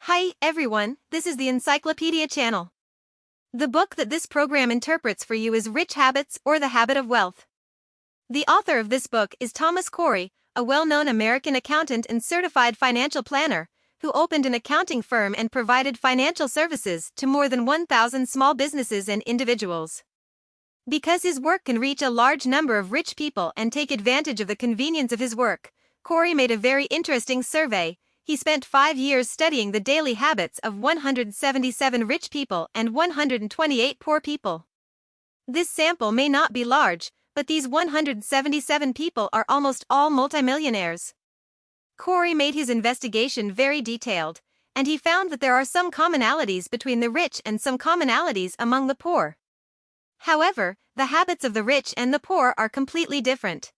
Hi, everyone, this is the Encyclopedia Channel. The book that this program interprets for you is Rich Habits or The Habit of Wealth. The author of this book is Thomas Corey, a well-known American accountant and certified financial planner, who opened an accounting firm and provided financial services to more than 1,000 small businesses and individuals. Because his work can reach a large number of rich people and take advantage of the convenience of his work, Corey made a very interesting survey. He spent 5 years studying the daily habits of 177 rich people and 128 poor people. This sample may not be large, but these 177 people are almost all multimillionaires. Corey made his investigation very detailed, and he found that there are some commonalities between the rich and some commonalities among the poor. However, the habits of the rich and the poor are completely different.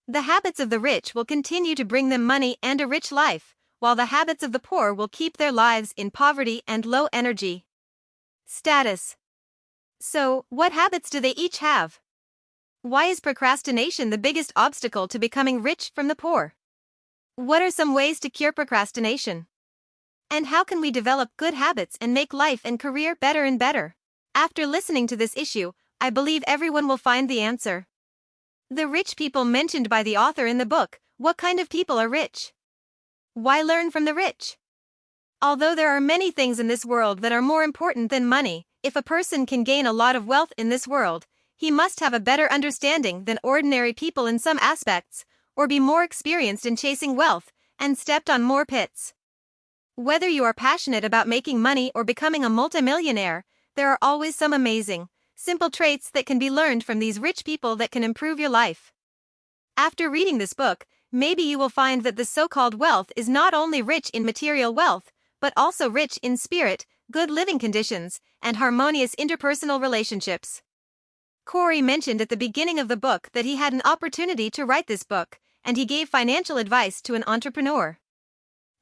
The habits of the rich will continue to bring them money and a rich life, while the habits of the poor will keep their lives in poverty and low energy status. So, what habits do they each have? Why is procrastination the biggest obstacle to becoming rich from the poor? What are some ways to cure procrastination? And how can we develop good habits and make life and career better and better? After listening to this issue, I believe everyone will find the answer. The rich people mentioned by the author in the book. What kind of people are rich? Why learn from the rich? Although there are many things in this world that are more important than money, if a person can gain a lot of wealth in this world, he must have a better understanding than ordinary people in some aspects, or be more experienced in chasing wealth, and stepped on more pits. Whether you are passionate about making money or becoming a multimillionaire, there are always some amazing, simple traits that can be learned from these rich people that can improve your life. After reading this book, maybe you will find that the so-called wealth is not only rich in material wealth, but also rich in spirit, good living conditions, and harmonious interpersonal relationships. Corey mentioned at the beginning of the book that he had an opportunity to write this book, and he gave financial advice to an entrepreneur.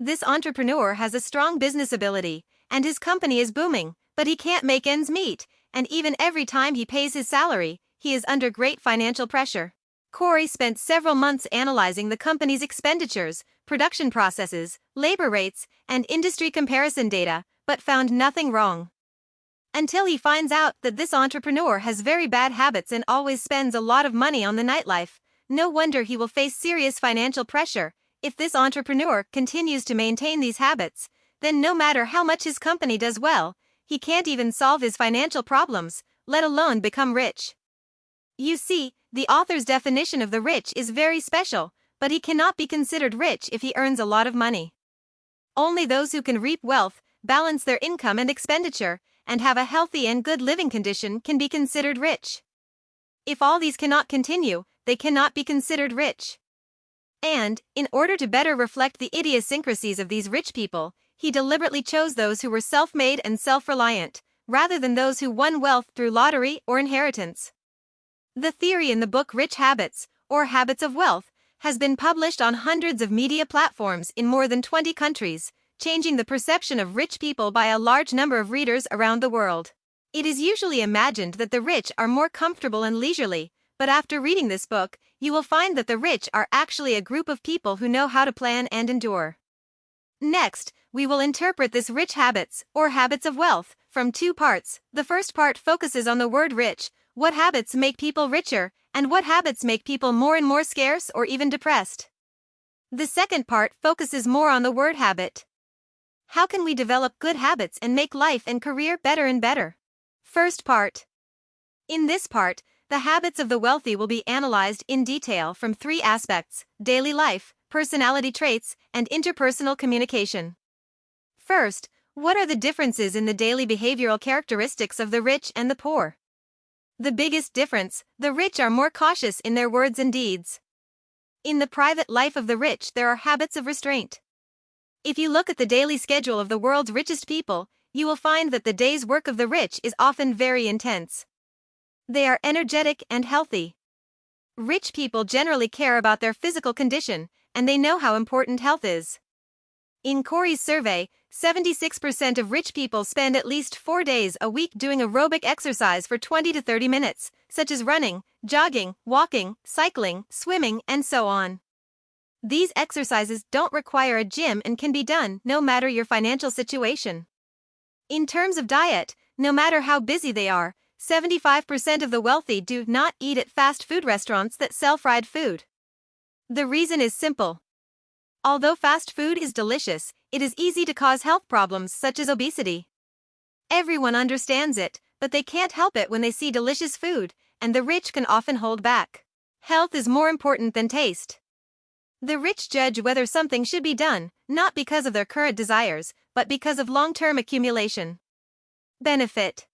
This entrepreneur has a strong business ability, and his company is booming, but he can't make ends meet, and even every time he pays his salary, he is under great financial pressure. Corey spent several months analyzing the company's expenditures, production processes, labor rates, and industry comparison data, but found nothing wrong. Until he finds out that this entrepreneur has very bad habits and always spends a lot of money on the nightlife. No wonder he will face serious financial pressure. If this entrepreneur continues to maintain these habits, then no matter how much his company does well, he can't even solve his financial problems, let alone become rich. You see, the author's definition of the rich is very special, but he cannot be considered rich if he earns a lot of money. Only those who can reap wealth, balance their income and expenditure, and have a healthy and good living condition can be considered rich. If all these cannot continue, they cannot be considered rich. And, in order to better reflect the idiosyncrasies of these rich people, he deliberately chose those who were self-made and self-reliant, rather than those who won wealth through lottery or inheritance. The theory in the book Rich Habits, or Habits of Wealth, has been published on hundreds of media platforms in more than 20 countries, changing the perception of rich people by a large number of readers around the world. It is usually imagined that the rich are more comfortable and leisurely, but after reading this book, you will find that the rich are actually a group of people who know how to plan and endure. Next, we will interpret this Rich Habits, or Habits of Wealth, from 2 parts. The first part focuses on the word rich. What habits make people richer, and what habits make people more and more scarce or even depressed? The second part focuses more on the word habit. How can we develop good habits and make life and career better and better? First part. In this part, the habits of the wealthy will be analyzed in detail from 3 aspects: daily life, personality traits, and interpersonal communication. First, what are the differences in the daily behavioral characteristics of the rich and the poor? The biggest difference: the rich are more cautious in their words and deeds. In the private life of the rich, there are habits of restraint. If you look at the daily schedule of the world's richest people, you will find that the day's work of the rich is often very intense. They are energetic and healthy. Rich people generally care about their physical condition, and they know how important health is. In Corey's survey, 76% of rich people spend at least 4 days a week doing aerobic exercise for 20 to 30 minutes, such as running, jogging, walking, cycling, swimming, and so on. These exercises don't require a gym and can be done no matter your financial situation. In terms of diet, no matter how busy they are, 75% of the wealthy do not eat at fast food restaurants that sell fried food. The reason is simple. Although fast food is delicious, it is easy to cause health problems such as obesity. Everyone understands it, but they can't help it when they see delicious food, and the rich can often hold back. Health is more important than taste. The rich judge whether something should be done, not because of their current desires, but because of long-term accumulation. Benefit.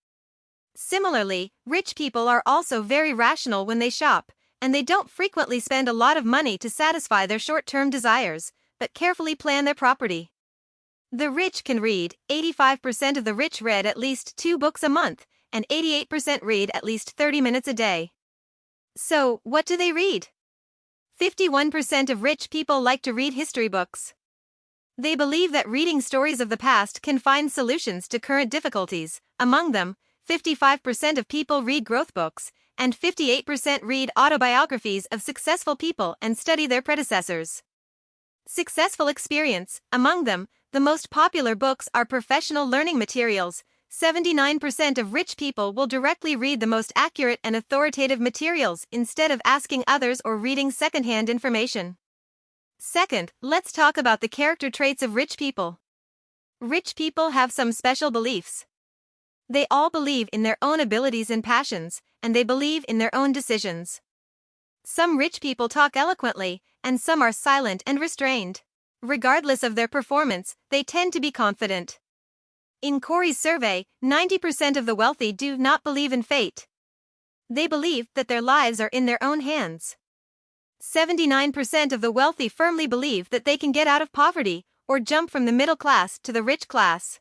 Similarly, rich people are also very rational when they shop, and they don't frequently spend a lot of money to satisfy their short-term desires, but carefully plan their property. The rich can read. 85% of the rich read at least 2 books a month, and 88% read at least 30 minutes a day. So, what do they read? 51% of rich people like to read history books. They believe that reading stories of the past can find solutions to current difficulties. Among them, 55% of people read growth books, and 58% read autobiographies of successful people and study their predecessors. Successful experience. Among them, the most popular books are professional learning materials. 79% of rich people will directly read the most accurate and authoritative materials instead of asking others or reading secondhand information. Second, let's talk about the character traits of rich people. Rich people have some special beliefs. They all believe in their own abilities and passions, and they believe in their own decisions. Some rich people talk eloquently, and some are silent and restrained. Regardless of their performance, they tend to be confident. In Corey's survey, 90% of the wealthy do not believe in fate. They believe that their lives are in their own hands. 79% of the wealthy firmly believe that they can get out of poverty, or jump from the middle class to the rich class.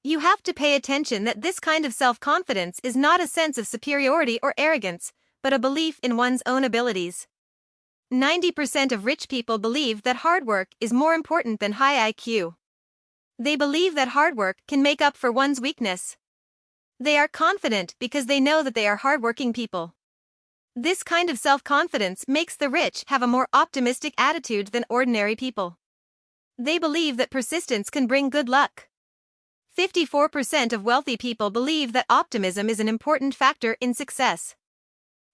You have to pay attention that this kind of self-confidence is not a sense of superiority or arrogance, but a belief in one's own abilities. 90% of rich people believe that hard work is more important than high IQ. They believe that hard work can make up for one's weakness. They are confident because they know that they are hardworking people. This kind of self-confidence makes the rich have a more optimistic attitude than ordinary people. They believe that persistence can bring good luck. 54% of wealthy people believe that optimism is an important factor in success.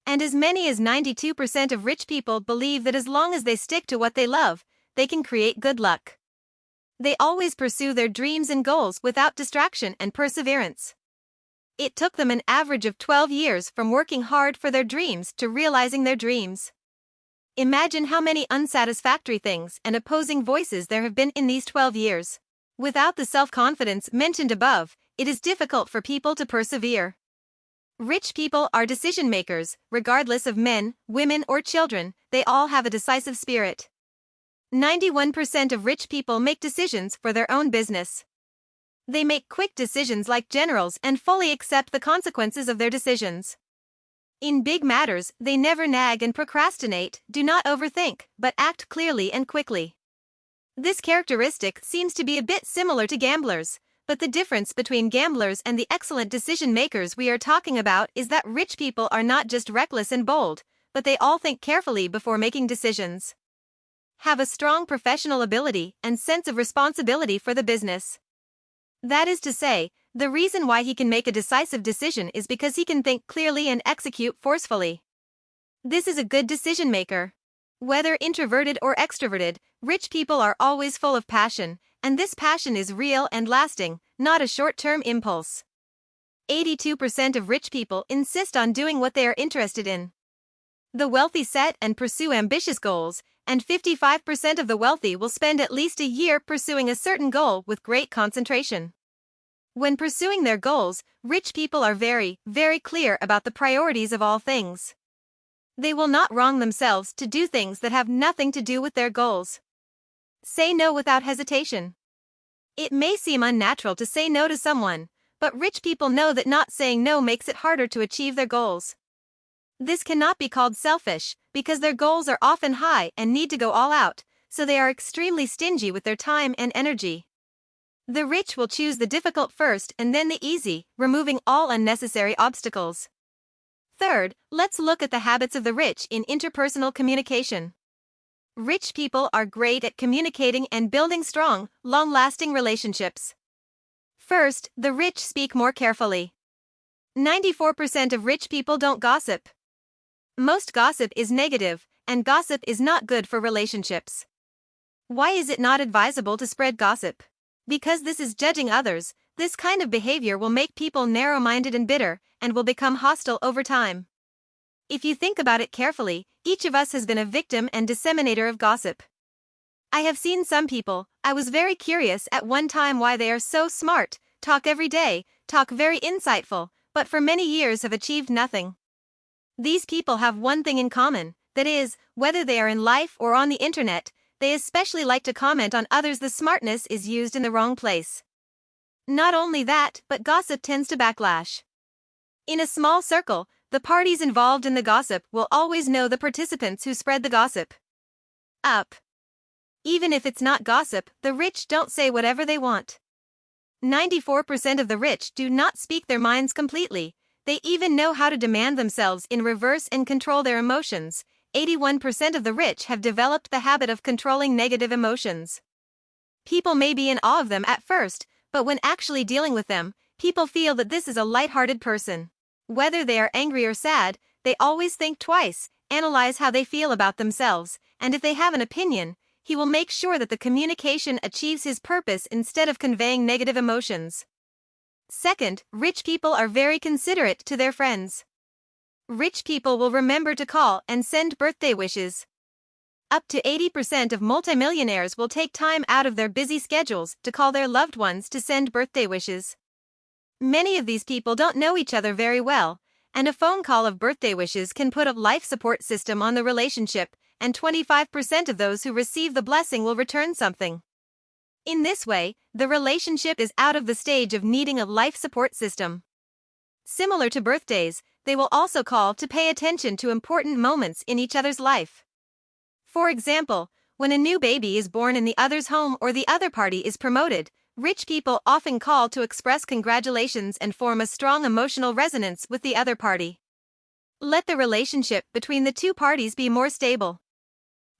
And as many as 92% of rich people believe that as long as they stick to what they love, they can create good luck. They always pursue their dreams and goals without distraction and perseverance. It took them an average of 12 years from working hard for their dreams to realizing their dreams. Imagine how many unsatisfactory things and opposing voices there have been in these 12 years. Without the self-confidence mentioned above, it is difficult for people to persevere. Rich people are decision makers, regardless of men, women, or children, they all have a decisive spirit. 91% of rich people make decisions for their own business. They make quick decisions like generals and fully accept the consequences of their decisions. In big matters, they never nag and procrastinate, do not overthink, but act clearly and quickly. This characteristic seems to be a bit similar to gamblers, but the difference between gamblers and the excellent decision makers we are talking about is that rich people are not just reckless and bold, but they all think carefully before making decisions. Have a strong professional ability and sense of responsibility for the business. That is to say, the reason why he can make a decisive decision is because he can think clearly and execute forcefully. This is a good decision maker. Whether introverted or extroverted, rich people are always full of passion, and this passion is real and lasting, not a short-term impulse. 82% of rich people insist on doing what they are interested in. The wealthy set and pursue ambitious goals, and 55% of the wealthy will spend at least a year pursuing a certain goal with great concentration. When pursuing their goals, rich people are very, very clear about the priorities of all things. They will not wrong themselves to do things that have nothing to do with their goals. Say no without hesitation. It may seem unnatural to say no to someone, but rich people know that not saying no makes it harder to achieve their goals. This cannot be called selfish, because their goals are often high and need to go all out, so they are extremely stingy with their time and energy. The rich will choose the difficult first and then the easy, removing all unnecessary obstacles. Third, let's look at the habits of the rich in interpersonal communication. Rich people are great at communicating and building strong, long-lasting relationships. First, the rich speak more carefully. 94% of rich people don't gossip. Most gossip is negative, and gossip is not good for relationships. Why is it not advisable to spread gossip? Because this is judging others. This kind of behavior will make people narrow-minded and bitter, and will become hostile over time. If you think about it carefully, each of us has been a victim and disseminator of gossip. I have seen some people. I was very curious at one time why they are so smart, talk every day, talk very insightful, but for many years have achieved nothing. These people have one thing in common, that is, whether they are in life or on the internet, they especially like to comment on others. The smartness is used in the wrong place. Not only that, but gossip tends to backlash. In a small circle, the parties involved in the gossip will always know the participants who spread the gossip. Up. Even if it's not gossip, the rich don't say whatever they want. 94% of the rich do not speak their minds completely. They even know how to demand themselves in reverse and control their emotions. 81% of the rich have developed the habit of controlling negative emotions. People may be in awe of them at first, but when actually dealing with them, people feel that this is a light-hearted person. Whether they are angry or sad, they always think twice, analyze how they feel about themselves, and if they have an opinion, he will make sure that the communication achieves his purpose instead of conveying negative emotions. Second, rich people are very considerate to their friends. Rich people will remember to call and send birthday wishes. Up to 80% of multimillionaires will take time out of their busy schedules to call their loved ones to send birthday wishes. Many of these people don't know each other very well, and a phone call of birthday wishes can put a life support system on the relationship, and 25% of those who receive the blessing will return something. In this way, the relationship is out of the stage of needing a life support system. Similar to birthdays, they will also call to pay attention to important moments in each other's life. For example, when a new baby is born in the other's home or the other party is promoted, rich people often call to express congratulations and form a strong emotional resonance with the other party. Let the relationship between the two parties be more stable.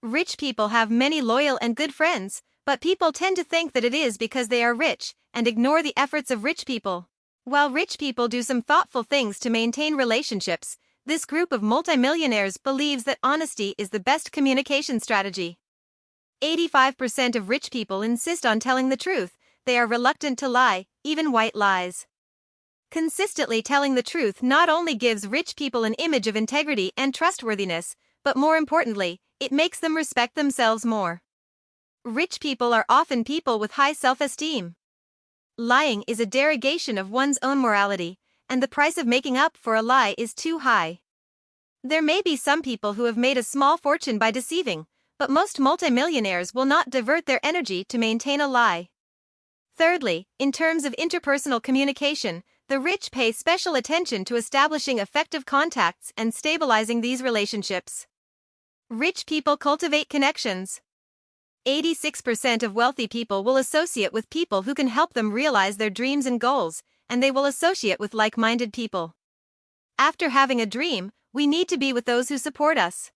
Rich people have many loyal and good friends, but people tend to think that it is because they are rich and ignore the efforts of rich people. While rich people do some thoughtful things to maintain relationships, this group of multimillionaires believes that honesty is the best communication strategy. 85% of rich people insist on telling the truth. They are reluctant to lie, even white lies. Consistently telling the truth not only gives rich people an image of integrity and trustworthiness, but more importantly, it makes them respect themselves more. Rich people are often people with high self-esteem. Lying is a derogation of one's own morality, and the price of making up for a lie is too high. There may be some people who have made a small fortune by deceiving, but most multimillionaires will not divert their energy to maintain a lie. Thirdly, in terms of interpersonal communication, the rich pay special attention to establishing effective contacts and stabilizing these relationships. Rich people cultivate connections. 86% of wealthy people will associate with people who can help them realize their dreams and goals, and they will associate with like-minded people. After having a dream, we need to be with those who support us.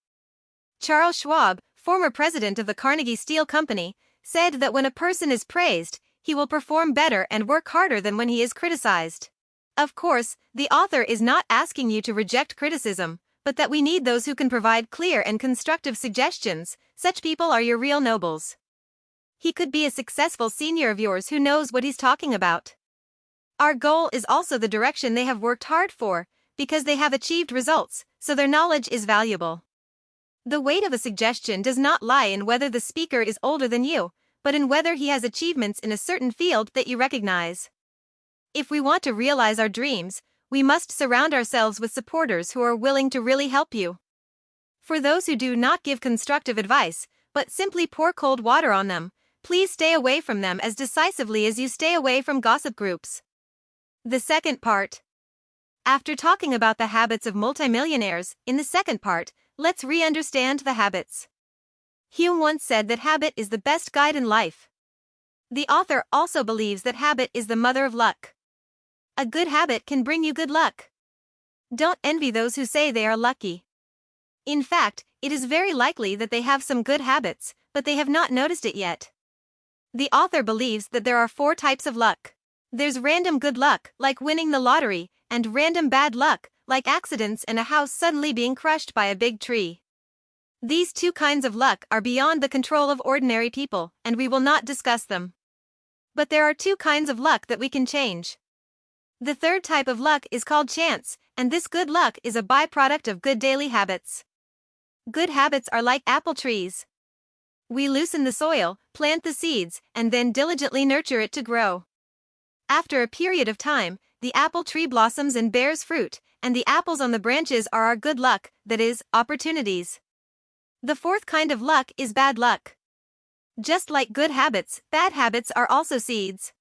Charles Schwab, former president of the Carnegie Steel Company, said that when a person is praised, he will perform better and work harder than when he is criticized. Of course, the author is not asking you to reject criticism, but that we need those who can provide clear and constructive suggestions. Such people are your real nobles. He could be a successful senior of yours who knows what he's talking about. Our goal is also the direction they have worked hard for, because they have achieved results, so their knowledge is valuable. The weight of a suggestion does not lie in whether the speaker is older than you, but in whether he has achievements in a certain field that you recognize. If we want to realize our dreams, we must surround ourselves with supporters who are willing to really help you. For those who do not give constructive advice, but simply pour cold water on them, please stay away from them as decisively as you stay away from gossip groups. The second part. After talking about the habits of multimillionaires, in the second part, let's re-understand the habits. Hume once said that habit is the best guide in life. The author also believes that habit is the mother of luck. A good habit can bring you good luck. Don't envy those who say they are lucky. In fact, it is very likely that they have some good habits, but they have not noticed it yet. The author believes that there are 4 types of luck. There's random good luck, like winning the lottery, and random bad luck, like accidents and a house suddenly being crushed by a big tree. These 2 kinds of luck are beyond the control of ordinary people, and we will not discuss them. But there are 2 kinds of luck that we can change. The 3rd type of luck is called chance, and this good luck is a byproduct of good daily habits. Good habits are like apple trees. We loosen the soil, plant the seeds, and then diligently nurture it to grow. After a period of time, the apple tree blossoms and bears fruit, and the apples on the branches are our good luck, that is, opportunities. The 4th kind of luck is bad luck. Just like good habits, bad habits are also seeds.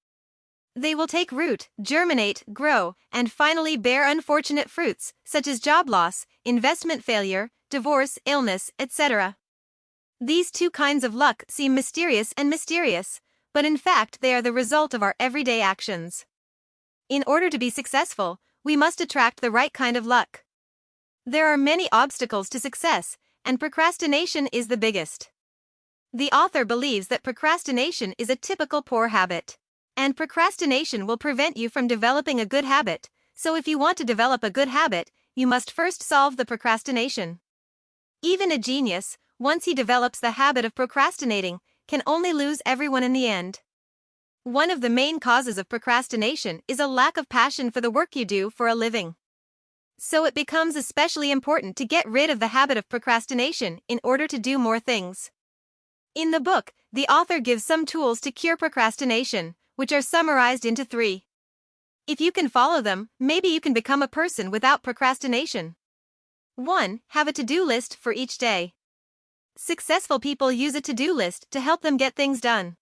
They will take root, germinate, grow, and finally bear unfortunate fruits, such as job loss, investment failure, divorce, illness, etc. These 2 kinds of luck seem mysterious, but in fact they are the result of our everyday actions. In order to be successful, we must attract the right kind of luck. There are many obstacles to success, and procrastination is the biggest. The author believes that procrastination is a typical poor habit. And procrastination will prevent you from developing a good habit, so if you want to develop a good habit, you must first solve the procrastination. Even a genius, once he develops the habit of procrastinating, can only lose everyone in the end. One of the main causes of procrastination is a lack of passion for the work you do for a living. So it becomes especially important to get rid of the habit of procrastination in order to do more things. In the book, the author gives some tools to cure procrastination, which are summarized into 3. If you can follow them, maybe you can become a person without procrastination. 1. Have a to-do list for each day. Successful people use a to-do list to help them get things done.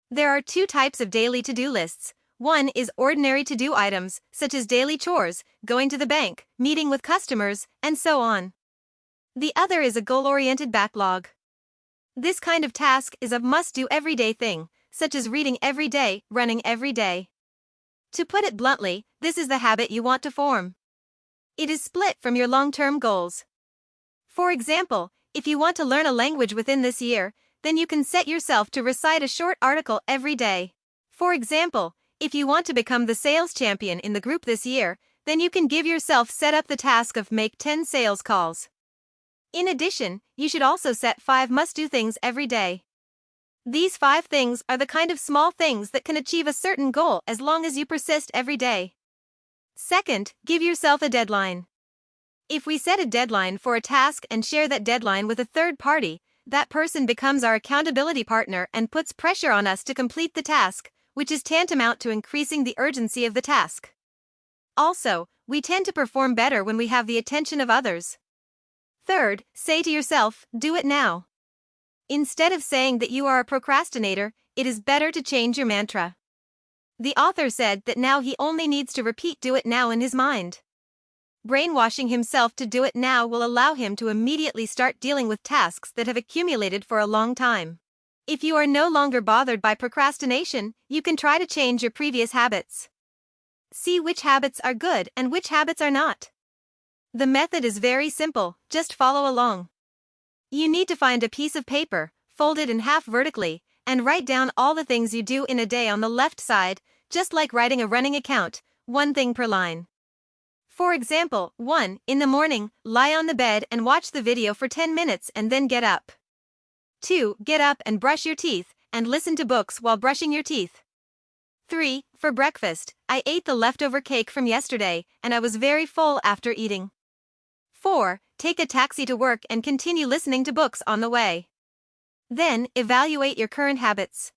There are 2 types of daily to-do lists. One is ordinary to-do items, such as daily chores, going to the bank, meeting with customers, and so on. The other is a goal-oriented backlog. This kind of task is a must-do everyday thing, such as reading every day, running every day. To put it bluntly, this is the habit you want to form. It is split from your long-term goals. For example, if you want to learn a language within this year, then you can set yourself to recite a short article every day. For example, if you want to become the sales champion in the group this year, then you can give yourself set up the task of make 10 sales calls. In addition, you should also set 5 must-do things every day. These 5 things are the kind of small things that can achieve a certain goal as long as you persist every day. Second, give yourself a deadline. If we set a deadline for a task and share that deadline with a third party, that person becomes our accountability partner and puts pressure on us to complete the task, which is tantamount to increasing the urgency of the task. Also, we tend to perform better when we have the attention of others. Third, say to yourself, do it now. Instead of saying that you are a procrastinator, it is better to change your mantra. The author said that now he only needs to repeat do it now in his mind. Brainwashing himself to do it now will allow him to immediately start dealing with tasks that have accumulated for a long time. If you are no longer bothered by procrastination, you can try to change your previous habits. See which habits are good and which habits are not. The method is very simple, just follow along. You need to find a piece of paper, fold it in half vertically, and write down all the things you do in a day on the left side, just like writing a running account, 1 thing per line. For example, 1. In the morning, lie on the bed and watch the video for 10 minutes and then get up. 2. Get up and brush your teeth, and listen to books while brushing your teeth. 3. For breakfast, I ate the leftover cake from yesterday, and I was very full after eating. 4. Take a taxi to work and continue listening to books on the way. Then, evaluate your current habits.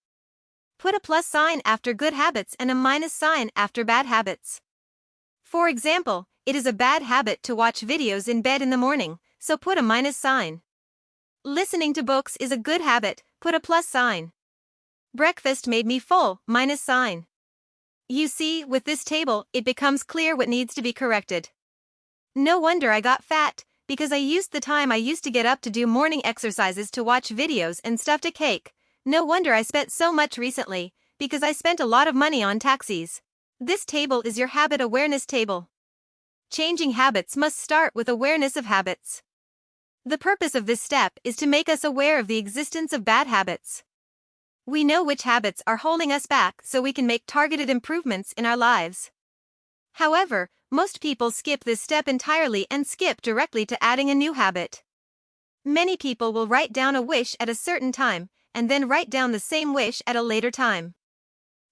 Put a plus sign after good habits and a minus sign after bad habits. For example, it is a bad habit to watch videos in bed in the morning, so put a minus sign. Listening to books is a good habit, put a plus sign. Breakfast made me full, minus sign. You see, with this table, it becomes clear what needs to be corrected. No wonder I got fat, because I used the time I used to get up to do morning exercises to watch videos and stuffed a cake. No wonder I spent so much recently, because I spent a lot of money on taxis. This table is your habit awareness table. Changing habits must start with awareness of habits. The purpose of this step is to make us aware of the existence of bad habits. We know which habits are holding us back so we can make targeted improvements in our lives. However, most people skip this step entirely and skip directly to adding a new habit. Many people will write down a wish at a certain time, and then write down the same wish at a later time.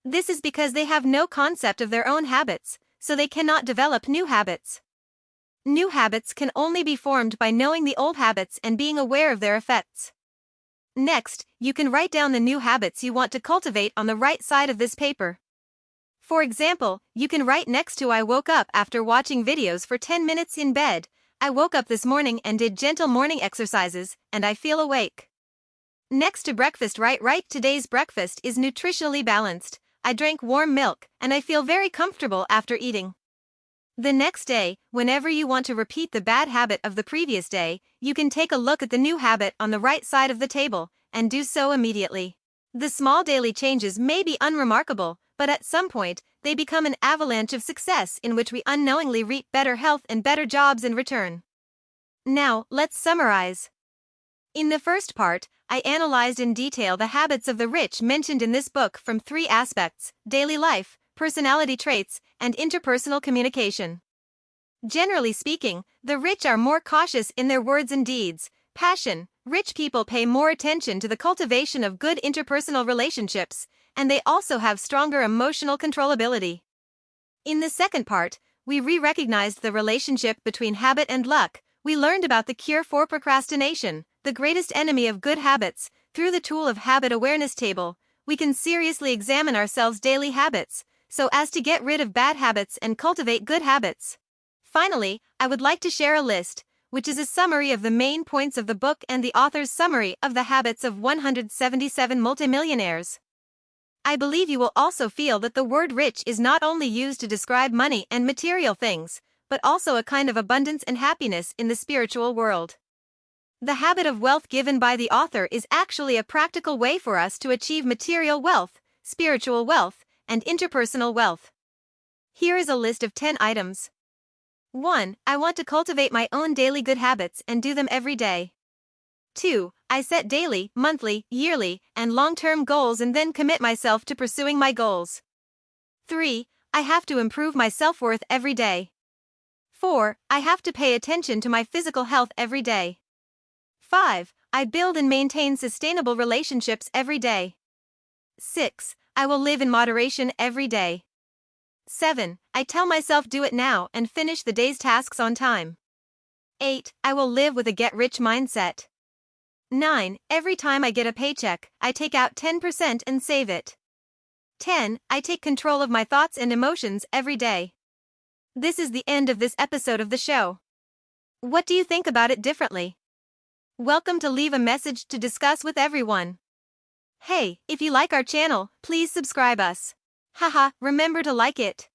This is because they have no concept of their own habits, so they cannot develop new habits. New habits can only be formed by knowing the old habits and being aware of their effects. Next, you can write down the new habits you want to cultivate on the right side of this paper. For example, you can write next to "I woke up after watching videos for 10 minutes in bed. I woke up this morning and did gentle morning exercises, and I feel awake." Next to breakfast, write "Today's breakfast is nutritionally balanced. I drank warm milk, and I feel very comfortable after eating." The next day, whenever you want to repeat the bad habit of the previous day, you can take a look at the new habit on the right side of the table, and do so immediately. The small daily changes may be unremarkable, but at some point, they become an avalanche of success in which we unknowingly reap better health and better jobs in return. Now, let's summarize. In the first part, I analyzed in detail the habits of the rich mentioned in this book from 3 aspects: daily life, personality traits, and interpersonal communication. Generally speaking, the rich are more cautious in their words and deeds. Passion: rich people pay more attention to the cultivation of good interpersonal relationships, and they also have stronger emotional controllability. In the second part, we recognized the relationship between habit and luck. We learned about the cure for procrastination, the greatest enemy of good habits. Through the tool of habit awareness table, we can seriously examine ourselves' daily habits, so as to get rid of bad habits and cultivate good habits. Finally, I would like to share a list, which is a summary of the main points of the book and the author's summary of the habits of 177 multimillionaires. I believe you will also feel that the word rich is not only used to describe money and material things, but also a kind of abundance and happiness in the spiritual world. The habit of wealth given by the author is actually a practical way for us to achieve material wealth, spiritual wealth, and interpersonal wealth. Here is a list of 10 items. 1. I want to cultivate my own daily good habits and do them every day. 2. I set daily, monthly, yearly, and long-term goals and then commit myself to pursuing my goals. 3. I have to improve my self-worth every day. 4. I have to pay attention to my physical health every day. 5. I build and maintain sustainable relationships every day. 6. I will live in moderation every day. 7. I tell myself do it now and finish the day's tasks on time. 8. I will live with a get-rich mindset. 9. Every time I get a paycheck, I take out 10% and save it. 10. I take control of my thoughts and emotions every day. This is the end of this episode of the show. What do you think about it differently? Welcome to leave a message to discuss with everyone. Hey, if you like our channel, please subscribe us. Haha, remember to like it.